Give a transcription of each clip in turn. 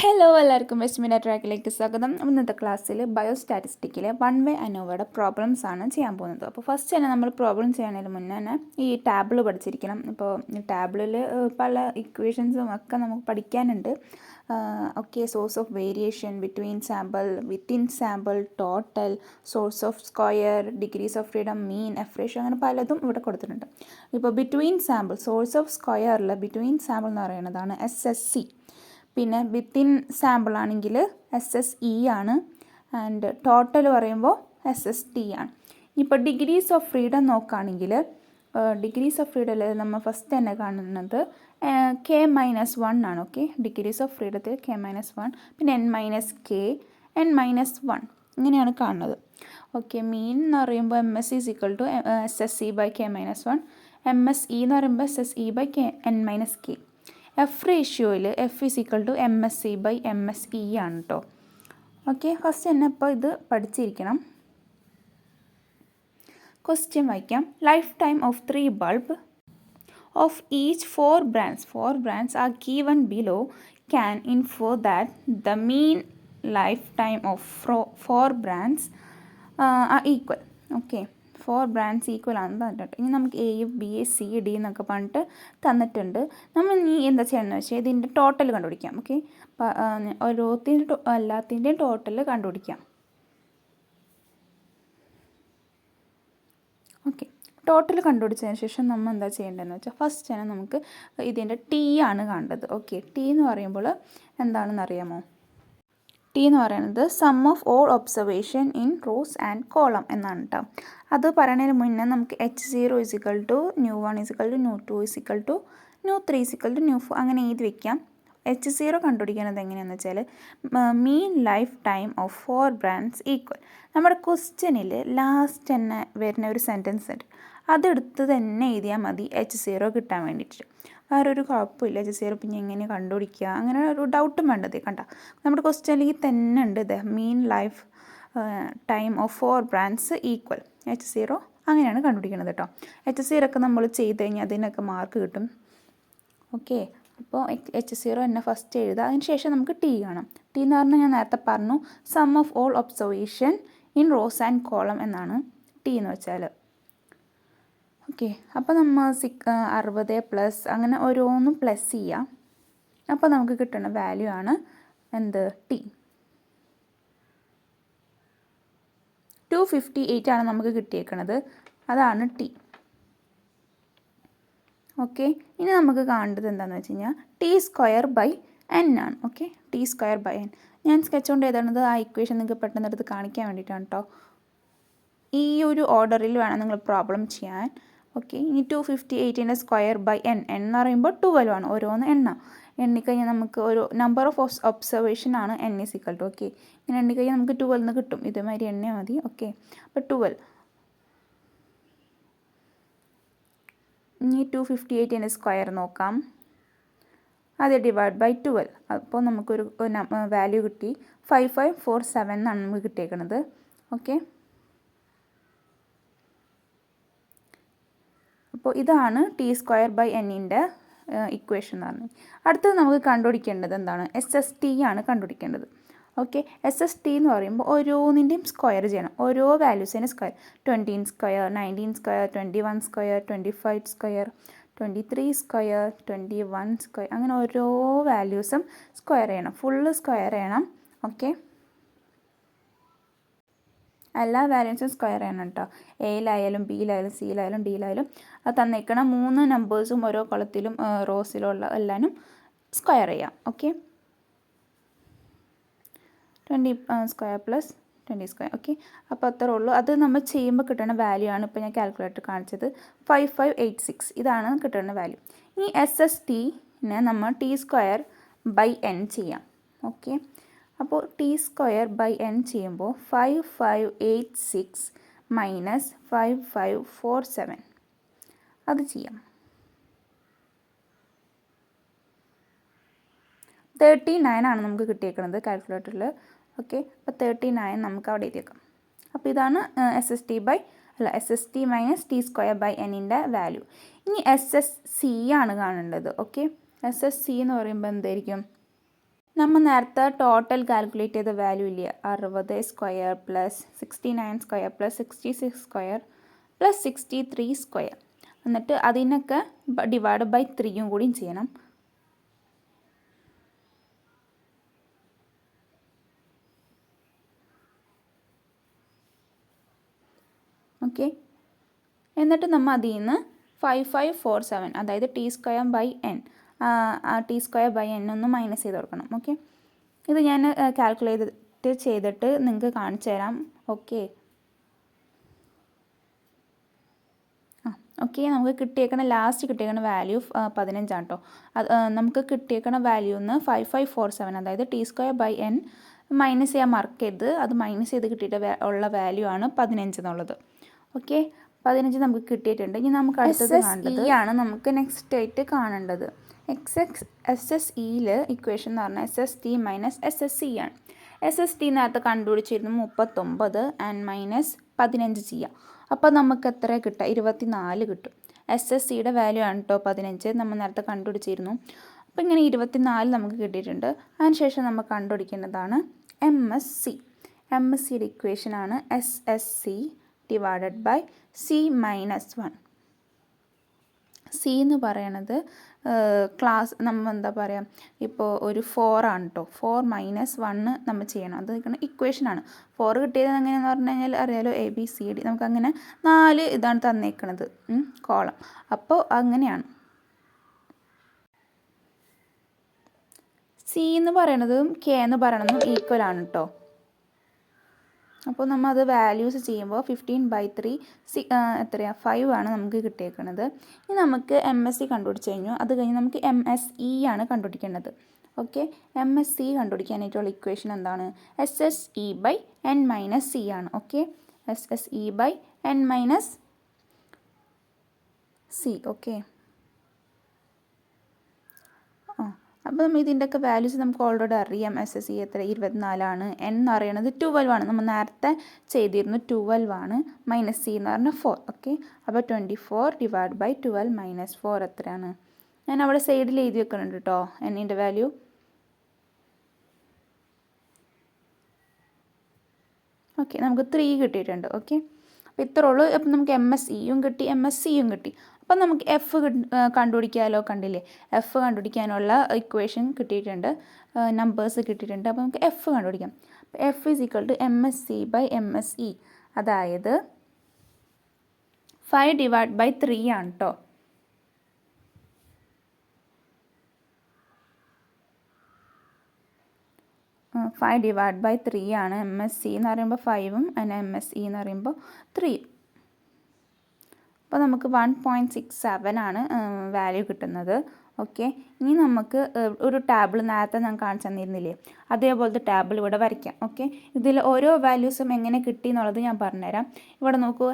Hello എല്ലാവർക്കും വെസ്റ്റ്മിന ട്രാക്കിലേക്ക് സ്വാഗതം. ഇന്നത്തെ ക്ലാസ്സിൽ ബയോസ്റ്റാറ്റിസ്റ്റിക്കിലെ വൺ വേ അനോവയുടെ പ്രോബ്ലംസ് ആണ് ചെയ്യാൻ പോകുന്നത്. അപ്പോൾ ഫസ്റ്റ് തന്നെ നമ്മൾ പ്രോബ്ലം ചെയ്യുന്നതിന് മുന്നേ തന്നെ ഈ ടാബിൾ പഠിച്ചിരിക്കണം. ഇപ്പോൾ ടാബിളിൽ പല ഇക്വേഷൻസും ഒക്കെ നമുക്ക് പഠിക്കാനുണ്ട്. Okay, source of variation, between sample, within sample, total, source of square, degrees of freedom, mean, F ratio, അങ്ങനെ പലതും ഇവിടെ കൊടുത്തിട്ടുണ്ട്. ഇപ്പോൾ ബിറ്റ്വീൻ സാമ്പിൾ, സോഴ്സ് ഓഫ് സ്ക്വയറിൽ ബിറ്റ്വീൻ സാമ്പിൾ എന്ന് പറയുന്നതാണ് SSC. പിന്നെ വിത്തിൻ സാമ്പിൾ ആണെങ്കിൽ SSE ആണ്. ആൻഡ് ടോട്ടൽ പറയുമ്പോൾ SST ആണ്. ഇപ്പോൾ ഡിഗ്രീസ് ഓഫ് ഫ്രീഡം നോക്കുകയാണെങ്കിൽ ഡിഗ്രീസ് ഓഫ് ഫ്രീഡത്തിൽ നമ്മൾ ഫസ്റ്റ് തന്നെ കാണുന്നത് K-1 ആണ്. ഓക്കെ, ഡിഗ്രീസ് ഓഫ് ഫ്രീഡത്തിൽ K-1, പിന്നെ N-K, N-1 ഇങ്ങനെയാണ് കാണുന്നത്. ഓക്കെ, മീൻ എന്ന് പറയുമ്പോൾ MSE = SSE/K-1, MSE എന്ന് പറയുമ്പോൾ SSE/N-K. എഫ് റേഷ്യോയിൽ F = MSE/MSE ആണ് കേട്ടോ. ഓക്കെ, ഫസ്റ്റ് തന്നെ ഇപ്പോൾ ഇത് പഠിച്ചിരിക്കണം. ക്വസ്റ്റ്യൻ വായിക്കാം. Life time of 3 bulb of each 4 brands are given below. Can infer that the mean lifetime of 4 brands are equal. Okay, 4 brands equal ആണെന്ന് തന്നിട്ടുണ്ട്. ഇനി നമുക്ക് A, B, C, D എന്നൊക്കെ പറഞ്ഞിട്ട് തന്നിട്ടുണ്ട്. നമ്മൾ ഇനി എന്താ ചെയ്യണമെന്ന് വെച്ചാൽ ഇതിൻ്റെ ടോട്ടൽ കണ്ടുപിടിക്കാം. ഓക്കെ, എല്ലാത്തിൻ്റെയും ടോട്ടൽ കണ്ടുപിടിക്കാം. ഓക്കെ, ടോട്ടൽ കണ്ടുപിടിച്ചതിന് ശേഷം നമ്മൾ എന്താ ചെയ്യേണ്ടതെന്ന് വെച്ചാൽ ഫസ്റ്റ് തന്നെ നമുക്ക് ഇതിൻ്റെ T ആണ് കാണേണ്ടത്. ഓക്കെ, T എന്ന് പറയുമ്പോൾ എന്താണെന്ന് അറിയാമോ? T എന്ന് പറയുന്നത് sum of all observation in rows and column എന്നാണ് കേട്ടോ. അത് പറയുന്നതിന് മുന്നേ നമുക്ക് H0 = ν1 = ν2 = ν3 = ν4 അങ്ങനെ എഴുതി വയ്ക്കാം. H0 കണ്ടുപിടിക്കുന്നത് എങ്ങനെയാണെന്ന് വെച്ചാൽ മീൻ life time of 4 brands equal. നമ്മുടെ ക്വസ്റ്റ്യനിൽ ലാസ്റ്റ് തന്നെ വരുന്ന ഒരു സെൻറ്റൻസ് ഉണ്ട്, അതെടുത്ത് തന്നെ എഴുതിയാൽ മതി H0 കിട്ടാൻ വേണ്ടിയിട്ട്. വേറൊരു കുഴപ്പമില്ല. H0 പിന്നെ എങ്ങനെ കണ്ടുപിടിക്കുക, അങ്ങനെ ഒരു ഡൗട്ടും വേണ്ടത്. കണ്ട, നമ്മുടെ ക്വസ്റ്റ്യനിൽ തന്നെ ഉണ്ട് ഇത് മീൻ life time of 4 brands equal H0. അങ്ങനെയാണ് കണ്ടുപിടിക്കുന്നത് കേട്ടോ. H0 ഒക്കെ നമ്മൾ ചെയ്ത് കഴിഞ്ഞാൽ അതിനൊക്കെ മാർക്ക് കിട്ടും. ഓക്കെ, അപ്പോൾ H0 തന്നെ ഫസ്റ്റ് എഴുതുക. അതിന് ശേഷം നമുക്ക് T കാണാം. T എന്ന് പറഞ്ഞാൽ ഞാൻ നേരത്തെ പറഞ്ഞു sum of all observation in rows and column എന്നാണ് T എന്ന് വെച്ചാൽ. ഓക്കെ, അപ്പോൾ നമ്മൾ 60 പ്ലസ് അങ്ങനെ ഓരോന്നും പ്ലസ് ചെയ്യാം. അപ്പോൾ നമുക്ക് കിട്ടുന്ന വാല്യൂ ആണ് എന്ത്? T. 258 ആണ് നമുക്ക് കിട്ടിയേക്കണത്, അതാണ് T. ഓക്കെ, ഇനി നമുക്ക് കാണേണ്ടത് എന്താണെന്ന് വെച്ച് കഴിഞ്ഞാൽ T²/N ആണ്. ഓക്കെ, T²/N ഞാൻ സ്കെച്ച് കൊണ്ട് എഴുതുന്നത് ആ ഇക്വേഷൻ നിങ്ങൾക്ക് പെട്ടെന്ന് എടുത്ത് കാണിക്കാൻ വേണ്ടിയിട്ടാണ് കേട്ടോ. ഈ ഒരു ഓർഡറിൽ വേണം നിങ്ങൾ പ്രോബ്ലം ചെയ്യാൻ. ഓക്കെ, ഇനി 258/N എന്ന് പറയുമ്പോൾ 12 ആണ്. ഓരോന്ന് എണ്ണിക്കഴിഞ്ഞാൽ നമുക്ക് ഒരു നമ്പർ ഓഫ് ഒബ്സർവേഷൻ ആണ് N = ഓക്കെ, ഇങ്ങനെ എണ്ണിക്കഴിഞ്ഞാൽ നമുക്ക് 12 എന്ന് കിട്ടും. ഇതേമാതിരി എണ്ണിയാൽ മതി. ഓക്കെ, അപ്പോൾ 12. ഇനി 258 നോക്കാം. അത് /12. അപ്പോൾ നമുക്കൊരു വാല്യൂ കിട്ടി 5547 എന്നാണ് നമുക്ക് കിട്ടിയേക്കുന്നത്. ഓക്കെ, അപ്പോൾ ഇതാണ് T²/N ഇക്വേഷൻ എന്ന് പറഞ്ഞത്. അടുത്തത് നമുക്ക് കണ്ടുപിടിക്കേണ്ടത് എന്താണ്? SST ആണ് കണ്ടുപിടിക്കേണ്ടത്. ഓക്കെ, SST എന്ന് പറയുമ്പോൾ ഓരോന്നിൻ്റെയും സ്ക്വയർ ചെയ്യണം. ഓരോ വാല്യൂസിൻ്റെ സ്ക്വയർ 20² 19², 21², 25², 23², 21², അങ്ങനെ ഓരോ വാല്യൂസും സ്ക്വയർ ചെയ്യണം. ഫുള്ള് സ്ക്വയർ ചെയ്യണം. ഓക്കെ, എല്ലാ വാല്യൂസും സ്ക്വയർ ചെയ്യണം കേട്ടോ. എയിലായാലും ബിയിലായാലും സിയിലായാലും ഡിയിലായാലും അത് തന്നേക്കണം. 3 നമ്പേഴ്സും ഓരോ കൊളത്തിലും റോസിലുള്ള എല്ലാവരും സ്ക്വയർ ചെയ്യാം. ഓക്കെ, 20² + 20². ഓക്കെ, അപ്പോൾ അത്രേ ഉള്ളൂ. അത് നമ്മൾ ചെയ്യുമ്പോൾ കിട്ടുന്ന വാല്യൂ ആണ് ഇപ്പോൾ ഞാൻ കാൽക്കുലേറ്റർ കാണിച്ചത് 5586. ഇതാണ് കിട്ടുന്ന വാല്യൂ. ഇനി SSTനെ നമ്മൾ T²/N ചെയ്യാം. ഓക്കെ, അപ്പോൾ T²/N ചെയ്യുമ്പോൾ 5586 - 5547 അത് ചെയ്യാം. 39 ആണ് നമുക്ക് കിട്ടിയേക്കുന്നത് കാൽക്കുലേറ്ററിൽ. ഓക്കെ, അപ്പോൾ 39 നമുക്ക് അവിടെ എഴുതിയേക്കാം. അപ്പോൾ ഇതാണ് SST - T²/N വാല്യൂ. ഇനി SSC ആണ് കാണേണ്ടത്. ഓക്കെ, SSC എന്ന് പറയുമ്പോൾ എന്തായിരിക്കും? നമ്മൾ നേരത്തെ ടോട്ടൽ കാൽക്കുലേറ്റ് ചെയ്ത വാല്യൂ ഇല്ല, 60 square plus 69 square plus 66 square plus 63 square, എന്നിട്ട് അതിനൊക്കെ ഡിവൈഡ് ബൈ 3 കൂടിയും ചെയ്യണം. ഓക്കെ, എന്നിട്ട് നമ്മൾ അതിൽ നിന്ന് 5547, അതായത് T square by N, T square by N ഒന്ന് മൈനസ് ചെയ്ത് കൊടുക്കണം. ഓക്കെ, ഇത് ഞാൻ കാൽക്കുലേറ്റ് ചെയ്തിട്ട് നിങ്ങൾക്ക് കാണിച്ചു തരാം. ഓക്കെ ഓക്കെ, നമുക്ക് കിട്ടിയേക്കണ ലാസ്റ്റ് കിട്ടിയേക്കണ വാല്യൂ 15 കേട്ടോ. അത് നമുക്ക് കിട്ടിയേക്കണ വാല്യൂന്ന് 5547, അതായത് T square by N minus ചെയ്യാൻ മാർക്ക് ചെയ്ത് അത് മൈനസ് ചെയ്ത് കിട്ടിയിട്ട് ഉള്ള വാല്യൂ ആണ് 15 എന്നുള്ളത്. ഓക്കെ, 15 നമുക്ക് കിട്ടിയിട്ടുണ്ട്. ഇനി നമുക്ക് അടുത്തത് കാണേണ്ടത് ആണ് നമുക്ക് നെക്സ്റ്റ് ആയിട്ട് കാണേണ്ടത്. SSEയിൽ ഇക്വേഷൻ എന്ന് പറഞ്ഞാൽ SST മൈനസ് SSC ആണ്. SST നേരത്തെ കണ്ടുപിടിച്ചിരുന്നു 39 ആൻഡ് മൈനസ് 15 ചെയ്യാം. അപ്പോൾ നമുക്ക് എത്ര കിട്ടുക? 24 കിട്ടും. SSCയുടെ വാല്യൂ ആണ് കേട്ടോ 15, നമ്മൾ നേരത്തെ കണ്ടുപിടിച്ചിരുന്നു. അപ്പോൾ ഇങ്ങനെ 24 നമുക്ക് കിട്ടിയിട്ടുണ്ട്. അതിനുശേഷം നമ്മൾ കണ്ടുപിടിക്കേണ്ടതാണ് MSC. MSCയുടെ ഇക്വേഷനാണ് SSC divided by C minus 1. C എന്ന് പറയണത് ക്ലാസ് നമ്മൾ എന്താ പറയുക, ഇപ്പോൾ ഒരു 4 ആണ് കേട്ടോ. 4 മൈനസ് 1 നമ്മൾ ചെയ്യണം. അത് ഇക്വേഷനാണ്. 4 കിട്ടിയത് എങ്ങനെയാണെന്ന് പറഞ്ഞു കഴിഞ്ഞാൽ അറിയാലോ, ABCD നമുക്കങ്ങനെ 4 ഇതാണ് തന്നേക്കണത് കോളം. അപ്പോൾ അങ്ങനെയാണ്. സി എന്ന് പറയണതും കെ എന്ന് പറയണതും ഈക്വൽ ആണ് കേട്ടോ. അപ്പോൾ നമ്മൾ അത് വാല്യൂസ് ചെയ്യുമ്പോൾ 15/3 എത്രയാണ് 5 ആണ് നമുക്ക് കിട്ടിയേക്കുന്നത്. ഇനി നമുക്ക് MSC കണ്ടുപിടിച്ച് കഴിഞ്ഞു. അത് കഴിഞ്ഞ് നമുക്ക് MSE ആണ് കണ്ടുപിടിക്കേണ്ടത്. ഓക്കെ, MSC കണ്ടുപിടിക്കാനായിട്ടുള്ള ഇക്വേഷൻ എന്താണ്? SSE/n-C ആണ്. Okay, SSE/n-C. ഓക്കെ, അപ്പോൾ നമ്മൾ ഇതിൻ്റെയൊക്കെ വാല്യൂസ് നമുക്ക് ഓൾറെഡി അറിയാം. SSE എത്ര 24 ആണ്. N എന്ന് പറയുന്നത് 12 ആണ്. നമ്മൾ നേരത്തെ ചെയ്തിരുന്നു 12 ആണ്. മൈനസ് C എന്ന് പറഞ്ഞാൽ 4. ഓക്കെ, അപ്പോൾ 24 ഡിവൈഡ് ബൈ 12 മൈനസ് 4 എത്രയാണ്? ഞാൻ അവിടെ സൈഡിൽ എഴുതി വെക്കുന്നുണ്ട് കേട്ടോ എന്നിൻ്റെ വാല്യൂ. ഓക്കെ, നമുക്ക് 3 കിട്ടിയിട്ടുണ്ട്. ഓക്കെ, അപ്പോൾ ഇത്രേ ഉള്ളൂ. അപ്പം നമുക്ക് MSEയും കിട്ടി, MSCയും കിട്ടി. അപ്പം നമുക്ക് എഫ് കണ്ടുപിടിക്കാമല്ലോ. കണ്ടില്ലേ, എഫ് കണ്ടുപിടിക്കാനുള്ള ഇക്വേഷൻ കിട്ടിയിട്ടുണ്ട്, നമ്പേഴ്സ് കിട്ടിയിട്ടുണ്ട്. അപ്പോൾ നമുക്ക് എഫ് കണ്ടുപിടിക്കാം. F is equal to MSC/MSE, അതായത് 5 ഡിവൈഡ് ബൈ 3 ആണ് കേട്ടോ. ഫൈവ് ഡിവൈഡ് ബൈ 3 ആണ്. MSC എന്ന് പറയുമ്പോൾ 5ഉം അതിന് MSE എന്ന് പറയുമ്പോൾ 3. അപ്പോൾ നമുക്ക് 1.67 ആണ് വാല്യൂ കിട്ടുന്നത്. ഓക്കെ, ഇനി നമുക്ക് ഒരു ടേബിൾ നേരത്തെ ഞാൻ കാണിച്ചു തന്നിരുന്നില്ലേ, അതേപോലത്തെ ടേബിൾ ഇവിടെ വരയ്ക്കാം. ഓക്കെ, ഇതിൽ ഓരോ വാല്യൂസും എങ്ങനെ കിട്ടി എന്നുള്ളത് ഞാൻ പറഞ്ഞുതരാം. ഇവിടെ നോക്കൂ,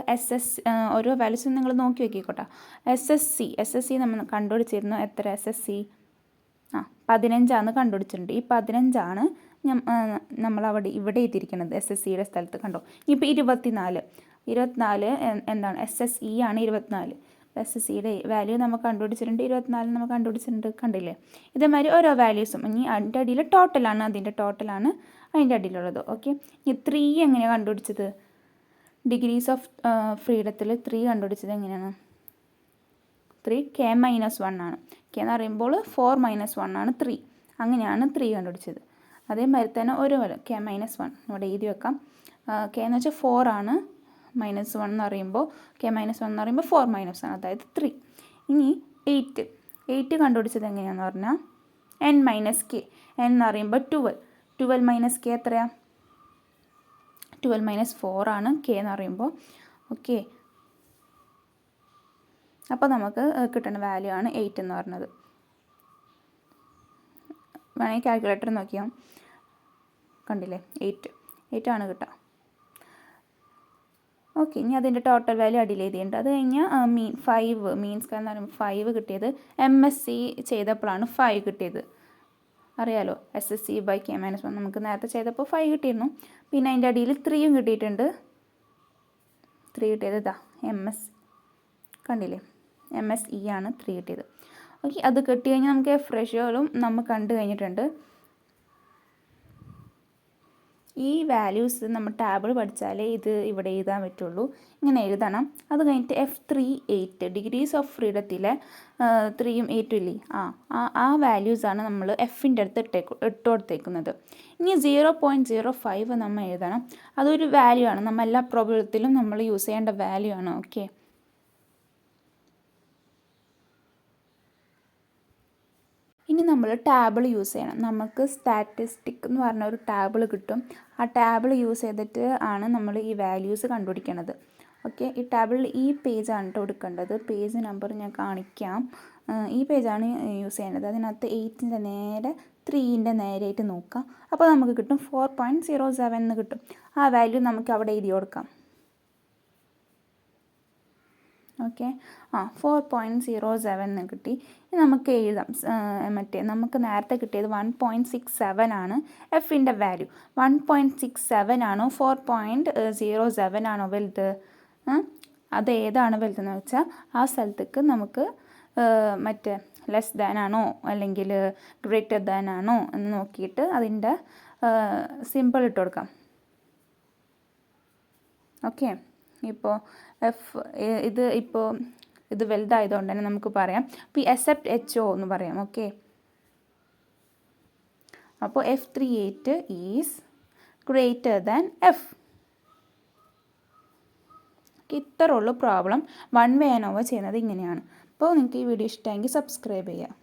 ഓരോ വാല്യൂസും നിങ്ങൾ നോക്കി വെക്കിക്കോട്ടെ. SSC നമ്മൾ കണ്ടുപിടിച്ചിരുന്നു. എത്ര SSC? 15 കണ്ടുപിടിച്ചിട്ടുണ്ട്. ഈ 15 നമ്മളവിടെ ഇവിടെ എത്തിയിരിക്കുന്നത് SSCയുടെ സ്ഥലത്ത്. കണ്ടോ, ഇപ്പോൾ 24 എന്താണ് SSE ആണ് 24. SSCയുടെ വാല്യൂ നമ്മൾ കണ്ടുപിടിച്ചിട്ടുണ്ട്, 24 നമ്മൾ കണ്ടുപിടിച്ചിട്ടുണ്ട്. കണ്ടില്ലേ, ഇതേമാതിരി ഓരോ വാല്യൂസും. ഇനി അതിൻ്റെ അടിയിൽ ടോട്ടലാണ്, അതിൻ്റെ ടോട്ടലാണ് അതിൻ്റെ അടിയിലുള്ളത്. ഓക്കെ, ഇനി 3 എങ്ങനെയാണ് കണ്ടുപിടിച്ചത്? ഡിഗ്രീസ് ഓഫ് ഫ്രീഡത്തിൽ 3 കണ്ടുപിടിച്ചത് എങ്ങനെയാണ്? 3 K-1 ആണ്. K എന്ന് പറയുമ്പോൾ 4 - 1 ആണ് 3. അങ്ങനെയാണ് 3 കണ്ടുപിടിച്ചത്. അതേമാതിരി തന്നെ ഓരോ K-1 ഇവിടെ എഴുതി വെക്കാം. K എന്ന് വെച്ചാൽ 4 ആണ്, -1 എന്ന് പറയുമ്പോൾ K-1 എന്ന് പറയുമ്പോൾ 4 - 1, അതായത് 3. ഇനി 8 കണ്ടുപിടിച്ചത് എങ്ങനെയാണെന്ന് പറഞ്ഞാൽ N-K. N എന്ന് പറയുമ്പോൾ 12 - K എത്രയാണ്? 12 - 4 ആണ് K എന്ന് പറയുമ്പോൾ. ഓക്കെ, അപ്പോൾ നമുക്ക് കിട്ടുന്ന വാല്യൂ ആണ് 8 എന്ന് പറഞ്ഞത്. വേണമെങ്കിൽ കാൽക്കുലേറ്റർ നോക്കിയാൽ കണ്ടില്ലേ, 8 ആണ് കിട്ടുക. ഓക്കെ, ഇനി അതിൻ്റെ ടോട്ടൽ വാല്യൂ അടിയിൽ എഴുതിയിട്ടുണ്ട്. അത് കഴിഞ്ഞാൽ 5 മീൻ സ്ക്വയർ എന്ന് പറയുമ്പോൾ 5 കിട്ടിയത്. MSC ചെയ്തപ്പോഴാണ് 5 കിട്ടിയത്. അറിയാലോ, SSC/K-1 നമുക്ക് നേരത്തെ ചെയ്തപ്പോൾ 5 കിട്ടിയിരുന്നു. പിന്നെ അതിൻ്റെ അടിയിൽ 3യും കിട്ടിയിട്ടുണ്ട്. 3 കിട്ടിയത് ഇതാ MS, കണ്ടില്ലേ, MSE ആണ് 3 കിട്ടിയത്. ഓക്കെ, അത് കിട്ടി കഴിഞ്ഞാൽ നമുക്ക് F റേഷ്യോയിലും നമ്മൾ കണ്ടു കഴിഞ്ഞിട്ടുണ്ട്. ഈ വാല്യൂസ് നമ്മൾ ടാബിൾ പഠിച്ചാലേ ഇത് ഇവിടെ എഴുതാൻ പറ്റുള്ളൂ. ഇങ്ങനെ എഴുതണം. അത് കഴിഞ്ഞിട്ട് F38 ഡിഗ്രീസ് ഓഫ് ഫ്രീഡത്തിലെ 3യും 8ഉം ഇല്ലേ, ആ വാല്യൂസാണ് നമ്മൾ എഫിൻ്റെ അടുത്ത് ഇട്ട് കൊടുത്തേക്കുന്നത്. ഇനി 0.05 നമ്മൾ എഴുതണം. അതൊരു വാല്യൂ ആണ്, നമ്മൾ എല്ലാ പ്രോബ്ലത്തിലും നമ്മൾ യൂസ് ചെയ്യേണ്ട വാല്യൂ ആണ്. ഓക്കെ, ഇനി നമ്മൾ ടേബിൾ യൂസ് ചെയ്യണം. നമുക്ക് സ്റ്റാറ്റിസ്റ്റിക് എന്ന് പറഞ്ഞ ഒരു ടേബിൾ കിട്ടും. ആ ടേബിൾ യൂസ് ചെയ്തിട്ട് ആണ് നമ്മൾ ഈ വാല്യൂസ് കണ്ടുപിടിക്കണത്. ഓക്കെ, ഈ ടേബിളിൽ ഈ പേജാണ് കേട്ടോ എടുക്കേണ്ടത്. പേജ് നമ്പർ ഞാൻ കാണിക്കാം. ഈ പേജാണ് യൂസ് ചെയ്യേണ്ടത്. അതിനകത്ത് 8ൻ്റെ നേരെ 3ൻ്റെ നേരെയായിട്ട് നോക്കാം. അപ്പോൾ നമുക്ക് കിട്ടും 4.07 എന്ന് കിട്ടും. ആ വാല്യൂ നമുക്ക് അവിടെ എഴുതി കൊടുക്കാം. ഓക്കെ, 4.07 എന്ന് കിട്ടി. നമുക്ക് എഴുതാം. നമുക്ക് നേരത്തെ കിട്ടിയത് 1.67 ആണ് എഫിൻ്റെ വാല്യൂ. 1.67 ആണോ 4.07 ആണോ വലുത്? അത് ഏതാണ് വലുതെന്ന് വെച്ചാൽ ആ സ്ഥലത്തേക്ക് നമുക്ക് ലെസ് ദാൻ ആണോ അല്ലെങ്കിൽ ഗ്രേറ്റർ ദാൻ ആണോ എന്ന് നോക്കിയിട്ട് അതിൻ്റെ സിമ്പിൾ ഇട്ട് കൊടുക്കാം. ഓക്കെ, ഇപ്പോൾ ഇത് വലുതായതുകൊണ്ട് തന്നെ നമുക്ക് പറയാം പി എക്സെപ്റ്റ് HO എന്ന് പറയാം. ഓക്കെ, അപ്പോൾ F38 is greater than F. ഇത്രേ ഉള്ളൂ പ്രോബ്ലം. 1 വേ ആൻഡ് ഓവർ ചെയ്യുന്നത് ഇങ്ങനെയാണ്. അപ്പോൾ നിങ്ങൾക്ക് ഈ വീഡിയോ ഇഷ്ടമെങ്കിൽ സബ്സ്ക്രൈബ് ചെയ്യുക.